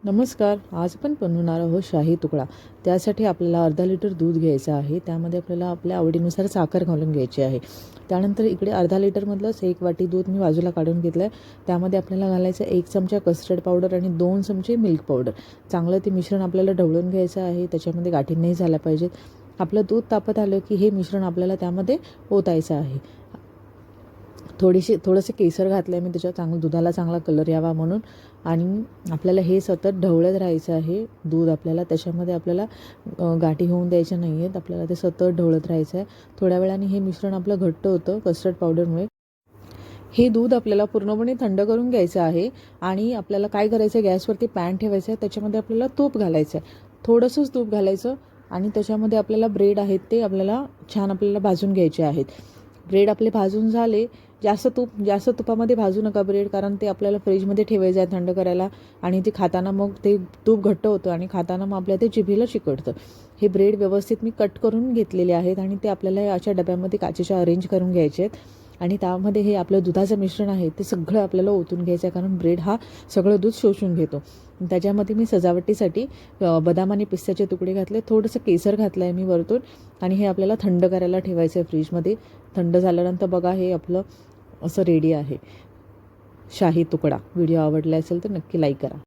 नमस्कार. आज आपण बनवणार आहोत शाही तुकडा. त्यासाठी आपल्याला अर्धा लिटर दूध घ्यायचं आहे. त्यामध्ये आपल्याला आपल्या आवडीनुसार साखर घालून घ्यायची आहे. त्यानंतर इकडे अर्धा लिटरमधलंच 1 वाटी दूध मी बाजूला काढून घेतलं आहे. त्यामध्ये आपल्याला घालायचं 1 चमचा कस्टर्ड पावडर आणि 2 चमचे मिल्क पावडर. चांगलं ते मिश्रण आपल्याला ढवळून घ्यायचं आहे. त्याच्यामध्ये गाठी नाही झाल्या पाहिजेत. आपलं दूध तापत आलं की हे मिश्रण आपल्याला त्यामध्ये ओतायचं आहे. थोडंसं केसर घातलं आहे मी त्याच्यात दुधाला चांगला कलर यावा म्हणून. आणि आपल्याला हे सतत ढवळत राहायचं आहे. दूध आपल्याला त्याच्यामध्ये गाठी होऊन द्यायच्या नाही आहेत. आपल्याला ते सतत ढवळत राहायचं आहे. थोड्या वेळाने हे मिश्रण आपलं घट्ट होतं कस्टर्ड पावडरमुळे. हे दूध आपल्याला पूर्णपणे थंड करून घ्यायचं आहे. आणि आपल्याला काय करायचं आहे, गॅसवरती पॅन ठेवायचं आहे. त्याच्यामध्ये आपल्याला तूप घालायचं आहे. थोडंसंच तूप घालायचं आणि त्याच्यामध्ये आपल्याला ब्रेड आहेत ते आपल्याला भाजून घ्यायचे आहेत. ब्रेड आपले भाजून झाले. जास्त तुपामध्ये भाजू नका ब्रेड, कारण ते आपल्याला फ्रीजमध्ये ठेवायचं आहे थंड करायला. आणि ते खाताना मग ते तूप घट्ट होतं आणि खाताना मग आपल्या ते जिभेला चिकटतं. हे ब्रेड व्यवस्थित मी कट करून घेतलेले आहेत आणि ते आपल्याला अशा डब्यामध्ये काचेच्या अरेंज करून घ्यायचे आहेत. आणि त्यामध्ये हे आपलं दुधाचं मिश्रण आहे ते सगळं आपल्याला ओतून घ्यायचं आहे, कारण ब्रेड हा सगळं दूध शोषून घेतो. त्याच्यामध्ये मी सजावटीसाठी बदाम आणि पिस्त्याचे तुकडे घातले. थोडंसं केसर घातलं आहे मी वरतून. आणि हे आपल्याला थंड करायला ठेवायचं आहे फ्रीजमध्ये. थंड झाल्यानंतर बघा हे आपलं असं रेडी आहे शाही तुकडा. व्हिडिओ आवडला असेल तर नक्की लाईक करा.